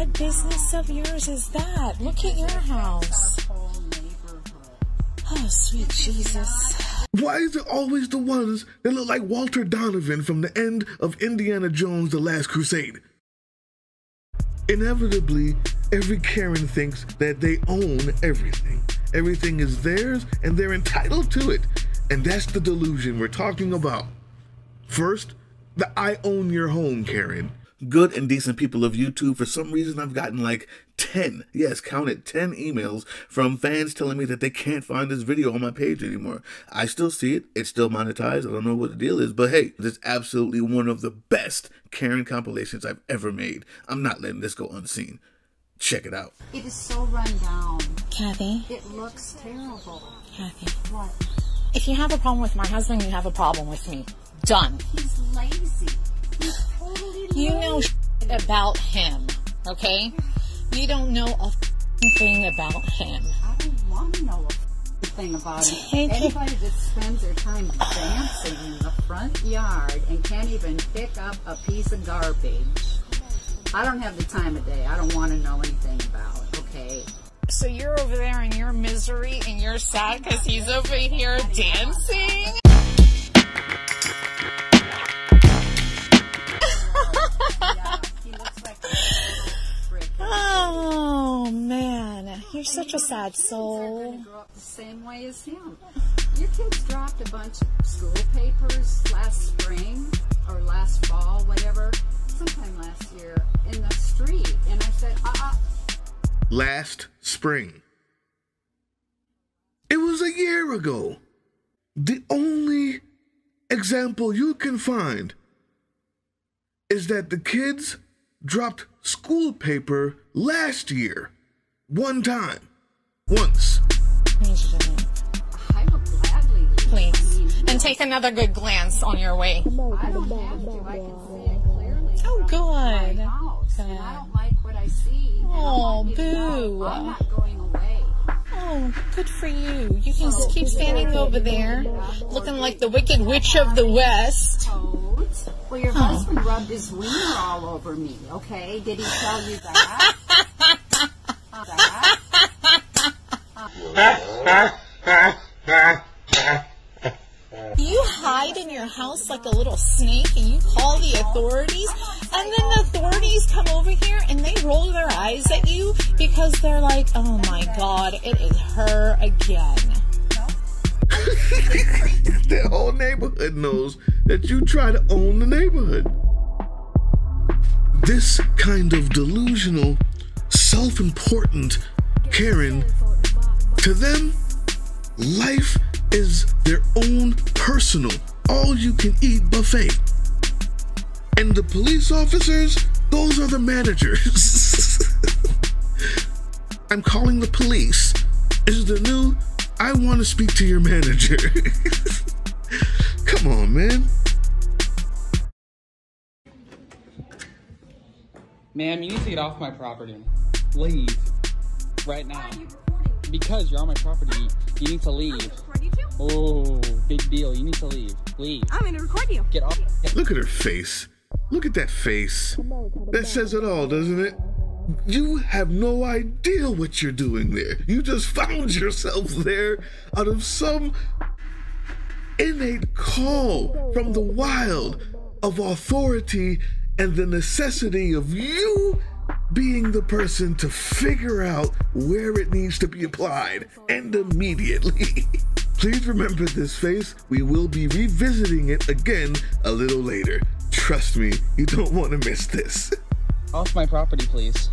what business of yours is that? Look at your house. Oh, sweet Jesus. Why is it always the ones that look like Walter Donovan from the end of Indiana Jones: The Last Crusade? Inevitably, every Karen thinks that they own everything. Everything is theirs and they're entitled to it. And that's the delusion we're talking about. First, the I own your home Karen. Good and decent people of YouTube, for some reason I've gotten like 10, yes, count it, 10 emails from fans telling me that they can't find this video on my page anymore. I still see it, it's still monetized, I don't know what the deal is, but hey, this is absolutely one of the best Karen compilations I've ever made. I'm not letting this go unseen. Check it out. It is so run down. Kathy? It looks terrible. Kathy. What? If you have a problem with my husband, you have a problem with me. Done. He's lazy. He's totally lazy. You know about him, okay? You don't know a thing about him. I don't want to know a thing about him. Anybody that spends their time dancing in the front yard and can't even pick up a piece of garbage, I don't have the time of day. I don't want to know anything about, okay? So you're over there in your misery and you're sad because he's over here dancing? Oh man, you're such a sad soul. You're going to grow up the same way as him. Your kids dropped a bunch of school papers last spring or last fall, whatever, sometime last year in the street, and I said, Last spring. It was a year ago. The only example you can find is that the kids dropped school paper last year. One time. Once. I need you to leave. I will gladly leave. Please. And take another good glance on your way. I don't have to. I can see it clearly. Oh, good. My house. And I don't like what I see. Oh, boo. I'm not going away. Oh, good for you. You can just keep standing over there, looking like the Wicked Witch of the West. Well, your husband rubbed his wiener all over me, okay? Did he tell you that? You hide in your house like a little snake and you call the authorities, and then the authorities come over here and they roll their eyes at you because they're like, oh my God, it is her again. The whole neighborhood knows that you try to own the neighborhood. This kind of delusional, self-important Karen, to them, life is their own personal, all-you-can-eat buffet. And the police officers, those are the managers. I'm calling the police. Is the new, I want to speak to your manager. Come on, man. Ma'am, you need to get off my property. Leave. Right now. Why are you recording? Because you're on my property. You need to leave. I'm gonna record you too. Oh, big deal. You need to leave. Leave. I'm gonna record you. Get off. Look at her face. Look at that face. That says it all, doesn't it? You have no idea what you're doing there. You just found yourself there out of some innate call from the wild of authority and the necessity of you being the person to figure out where it needs to be applied, and immediately. Please remember this face. We will be revisiting it again a little later. Trust me, you don't want to miss this. Off my property, please.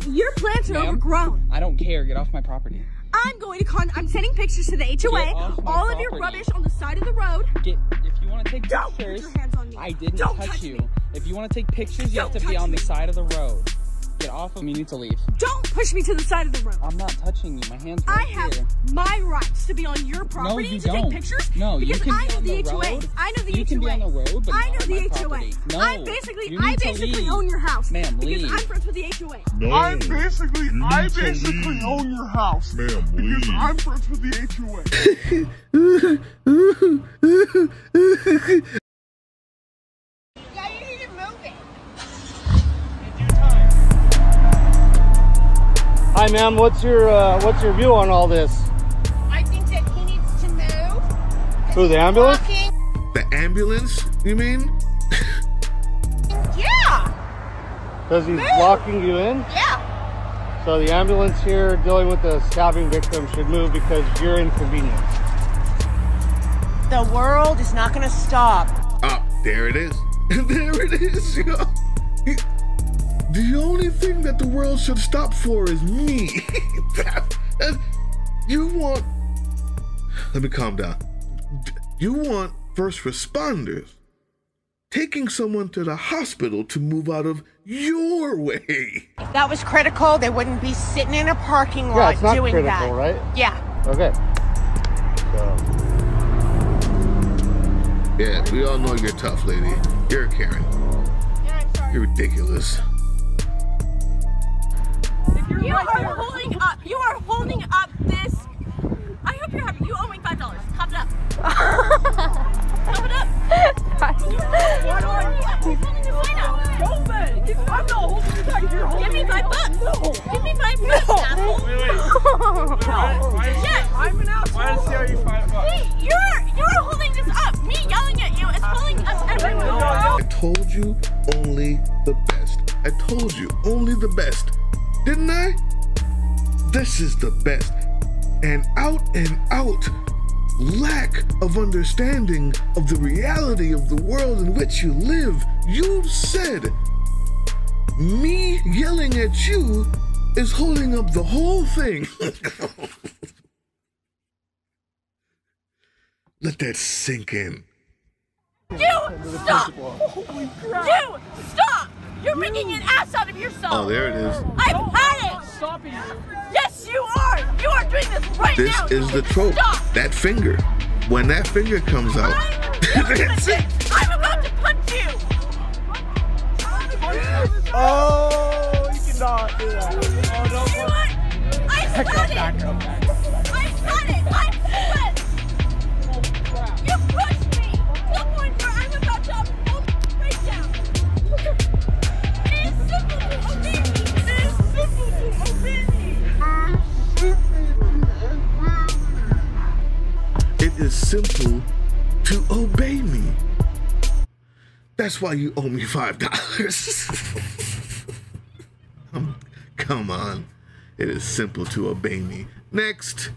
Your plants are overgrown. I don't care. Get off my property. I'm going to I'm sending pictures to the HOA. All of your rubbish on the side of the road. If you want to take Don't pictures, put your hands on me. I didn't Don't touch you. me. If you want to take pictures, you have to be on the side of the road. Get off of me. You need to leave. Don't push me to the side of the road. I'm not touching you. My hand's right I have here. my rights to be on your property to take pictures. No, you because can I be know on the the HOA. road. I know the HOA. You can be on the road, but I know not on the my HOA. property. No, I you basically need to leave. own your house. Ma'am, because leave. I'm friends with the HOA. No. I basically own your house. Ma'am, Because leave. I'm friends with the HOA. Yeah, you need to move it. In due time. Hi, ma'am. What's your view on all this? I think that he needs to move. Who, the ambulance? The ambulance, you mean? Yeah. Because he's blocking you in? Yeah. So the ambulance here dealing with the stabbing victim should move because you're inconvenienced. The world is not going to stop. Ah, there it is. There it is, yo. The only thing that the world should stop for is me. You want... Let me calm down. You want first responders taking someone to the hospital to move out of your way. If that was critical, they wouldn't be sitting in a parking lot it's not doing critical, that. right? Yeah. Okay. So. Yeah, we all know you're tough, lady. You're a Karen. Yeah, I'm sorry. You're ridiculous. You are holding up this. I hope you're happy. You owe me $5. Top it up. Top it up. Why do I? He's holding the sign up. I'm not holding the sign. You're holding. Give me $5. No. Give me $5, asshole. Wait. Yes. I'm an asshole. Why does he owe you $5? Hey, you're holding this up. Me yelling at you is pulling us everywhere. I told you only the best. I told you only the best. Didn't I? This is the best. And out lack of understanding of the reality of the world in which you live. You said me yelling at you is holding up the whole thing. Let that sink in. You stop! You stop! You're making an ass out of yourself! Oh, there it is. I've had it! Stop it. Yes, you are! You are doing this right This now! is the trope. Stop! That finger. When that finger comes out, that's it. I'm about to punch you! Oh, you cannot do that. Oh, no. You know what? I've had it! I've had it! I'm sweat! You pushed me to the point where I'm about to have a breakdown! It is simple to obey me! It is simple to obey me! It is simple to obey me. That's why you owe me $5. Come on. It is simple to obey me. Next.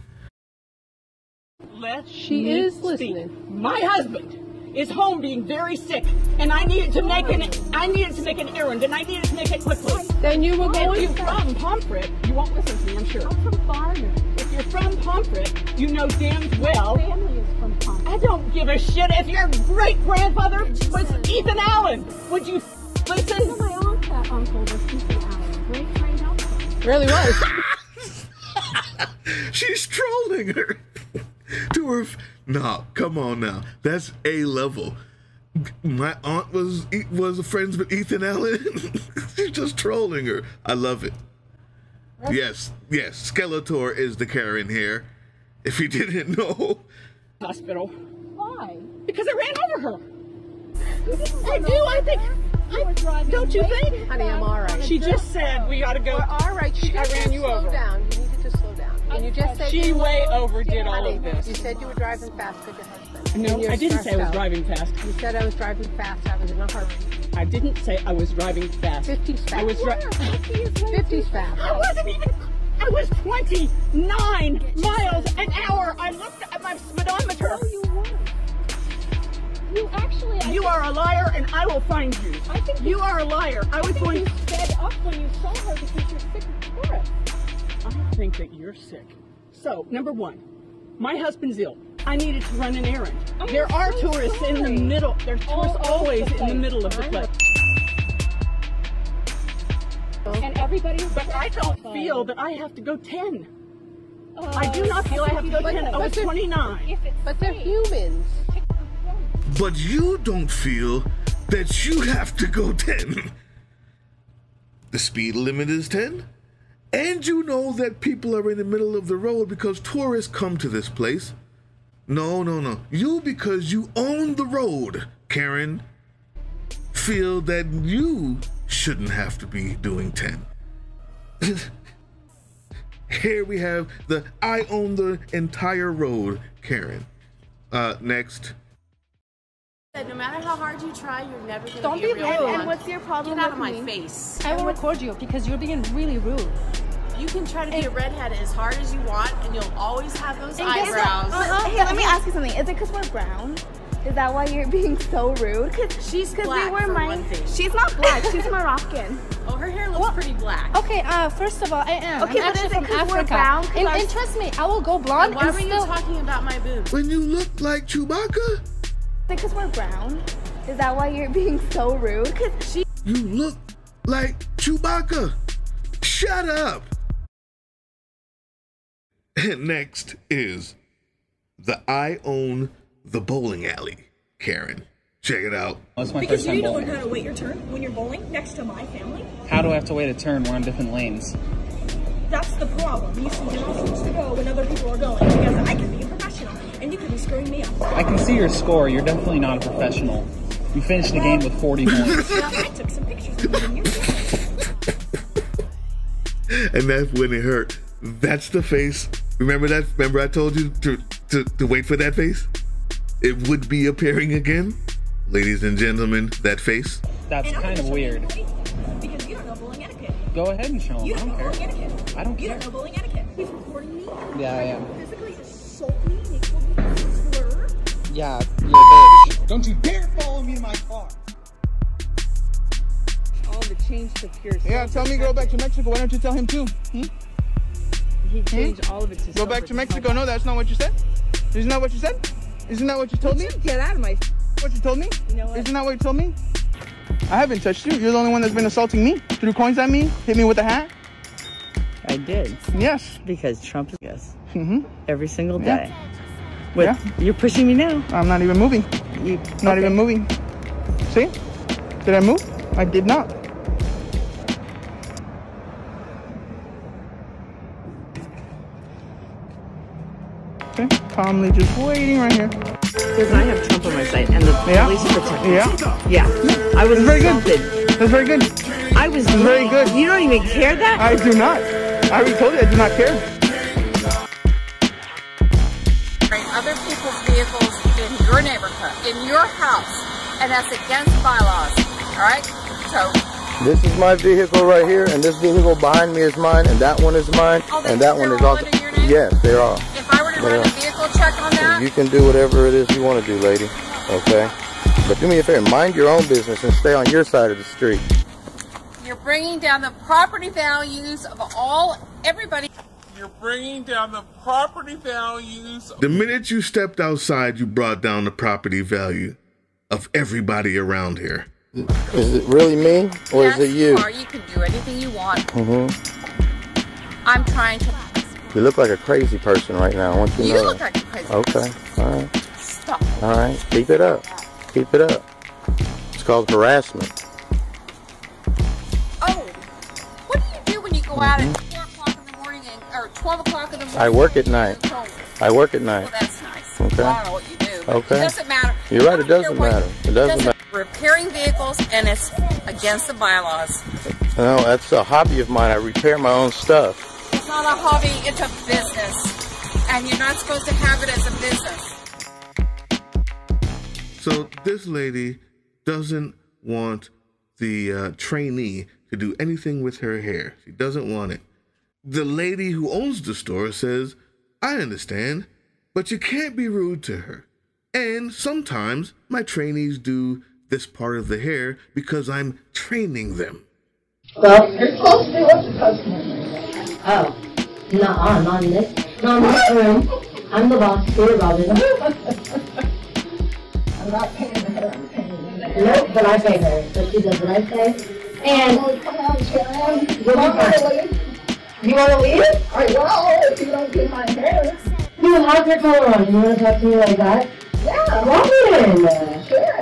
She is listening. My husband is home being very sick, and I needed to make an errand, and I needed to make it quickly. Then you were If you're from Pomfret, you won't listen to me, I'm sure. I'm from Farmer. If you're from Pomfret, you know damn well. My family is from Pomfret. I don't give a shit if your great-grandfather was Ethan Allen. Would you listen? My aunt, uncle was Ethan Allen. Great uncle. Really was. She's trolling her. To her. No, come on now. That's A level. My aunt was friends with Ethan Allen. She's just trolling her. I love it. Yes. Skeletor is the Karen here. If you didn't know. Hospital. Why? Because I ran over her. I think. Don't you think? Honey, I'm all right. She just said we gotta go. We're all right. She just I ran said you slow over. down. You needed to slow down. And you just said She way overdid all honey, of this. You said you were driving fast with your husband. No, And you're I didn't say I was stressed out. driving fast. You said I was driving fast. I was in a hurry. I didn't say I was driving fast. 50's fast. I was 50's fast. I wasn't even. I was 29 miles an hour. I looked at my speedometer. No, you weren't. You actually. You are a liar, and I will find you. I think You are a liar. I was going. you sped up when you saw her because you're sick of tourists. I think that you're sick. So, number one, my husband's ill. I needed to run an errand. There are so tourists in the sorry. middle. There's tourists All over always the in the place. middle of the I know. place. And everybody. But I don't feel that I have to go 10. I do not feel I have to go 10. I was 29. If it's But they're humans. But you don't feel that you have to go 10. The speed limit is 10. And you know that people are in the middle of the road because tourists come to this place. No. You, because you own the road, Karen, feel that you shouldn't have to be doing 10. Here we have the I own the entire road, Karen. Next. No matter how hard you try, you're never going to Don't be be real rude. blunt. And what's your problem? Get out of with my me? face. I will record you because you're being really rude. You can try to be a redhead as hard as you want, and you'll always have those eyebrows. Hey, let me ask you something. Is it because we're brown? Is that why you're being so rude? She's black, we were for one thing. She's not black. She's Moroccan. Oh, her hair looks pretty black. Okay, first of all, I am. Okay, I'm but actually is it from 'cause we're Africa. brown? And trust me, I will go blonde. Why and were you still... talking about my boobs? When you look like Chewbacca? Because we're brown. Is that why you're being so rude? You look like Chewbacca. Shut up. And next is the I own the bowling alley, Karen. Check it out. That's my Because first you time need to bowling. learn how to wait your turn when you're bowling next to my family. How do I have to wait a turn? We're on different lanes. That's the problem. You see, you're not supposed to go when other people are going because I can be a professional and you could be screwing me up. I can see your score. You're definitely not a professional. You finished the game with 40 points. Well, I took some pictures of you and you're And that's when it hurt. That's the face. Remember that? Remember I told you to wait for that face? It would be appearing again. Ladies and gentlemen, that face. That's kind of weird. because you don't know bowling etiquette. Go ahead and show him. You I don't don't know care. bowling etiquette. I don't You care. don't know bowling etiquette. He's recording me. Yeah, I am. Physically assault me. He told me to slur. Yeah, you're a bitch. Don't you dare follow me to my car. All the change to pure. Yeah, tell me go back to Mexico. Why don't you tell him too? He changed all of it to go back to Mexico. No, that's not what you said. Isn't that what you said? Isn't that what you told me? Get out of my. What you told me? You know what? Isn't that what you told me? I haven't touched you. You're the only one that's been assaulting me. Threw coins at me. Hit me with a hat. I did. Yes. Because Trump is yes. Mm-hmm. Every single day. You're pushing me now. I'm not even moving. Not even moving. See? Did I move? I did not. Okay. Calmly just waiting right here. Because I have Trump on my side and the police protect me. Yeah. I was very assaulted. good. That's very good. I was very good. You don't even care that? I do not. I already told you I do not care. Other people's vehicles in your neighborhood, in your house, and that's against bylaws. All right? So this is my vehicle right here, and this vehicle behind me is mine, and that one is mine, and that one is also. Yes, they are. If I were to run a vehicle check on that, you can do whatever it is you want to do, lady. Okay? But do me a favor, mind your own business and stay on your side of the street. you're bringing down the property values of everybody. You're bringing down the property values. The minute you stepped outside, you brought down the property value of everybody around here. Is it really me, or Yes, is it you? You can do anything you want. Mm-hmm. I'm trying to. You look like a crazy person right now. I want you to know. You look like a crazy person. Okay, all right. Stop. All right, keep it up. Keep it up. It's called harassment. Oh, what do you do when you go out at 4 o'clock in the morning or 12 o'clock in the morning? I work at night. I work at night. Well, that's nice. Okay. Well, I don't know what you do. Okay. It doesn't matter. You're right, it doesn't matter. It doesn't matter. Repairing vehicles, and it's against the bylaws. No, that's a hobby of mine. I repair my own stuff. It's not a hobby, it's a business. And you're not supposed to have it as a business. So this lady doesn't want the trainee to do anything with her hair. She doesn't want it. The lady who owns the store says, I understand, but you can't be rude to her. And sometimes my trainees do this part of the hair because I'm training them. Well, you're supposed to do what you're supposed to do. Oh, not in this room. I'm the boss, Peter Robin. I'm not paying her, I'm paying you. Nope, but I pay her, so she does what I say. And you want to leave? I will, if you don't do my hair. You have your color on. You want to talk to me like that? Yeah. Robin! Sure.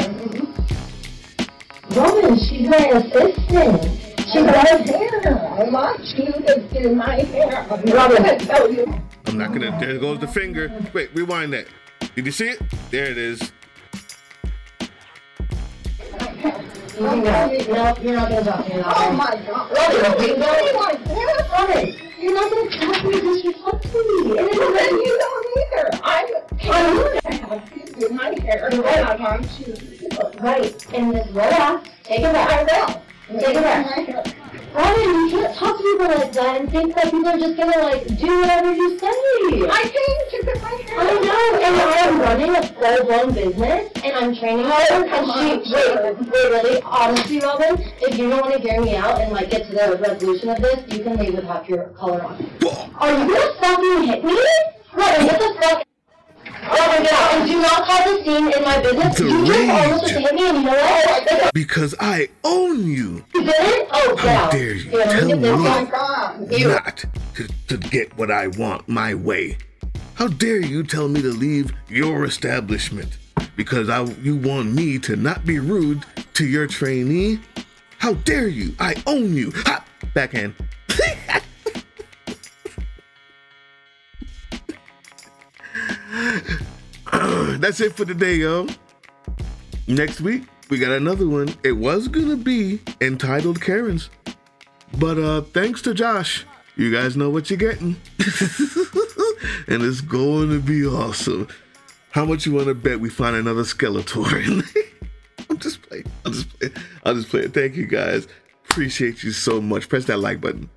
Robin, she's my assistant. She does hair. I want you to do my hair. Robin, tell you. I'm not gonna, there goes the finger. Wait, rewind that. Did you see it? There it is. No, you're not gonna talk to me. Oh my God. Robin, Robin, you're not gonna talk to me. Take it back. Take it back. Robin, you can't talk to people like that and think that people are just gonna like do whatever you say. I came to get my hair. I know, and I am running a full-blown business, and I'm training her. And she, wait, really, honestly, Robin, if you don't want to hear me out and like get to the resolution of this, you can leave with half your color on. Are you gonna fucking hit me? Robin, what the fuck? Robin, get out, and do not cause a scene in my business. You just almost hit me, and you know what? Because I own you. You didn't? Oh, how dare you tell me not to get what I want my way? How dare you tell me to leave your establishment because you want me to not be rude to your trainee? How dare you? I own you. Ha! Backhand. That's it for today, yo. Next week, we got another one. It was gonna be entitled Karens, but thanks to Josh, you guys know what you're getting. And it's going to be awesome. How much you want to bet we find another Skeletor? I'm just playing. I'll just play it. Thank you guys. Appreciate you so much. Press that like button.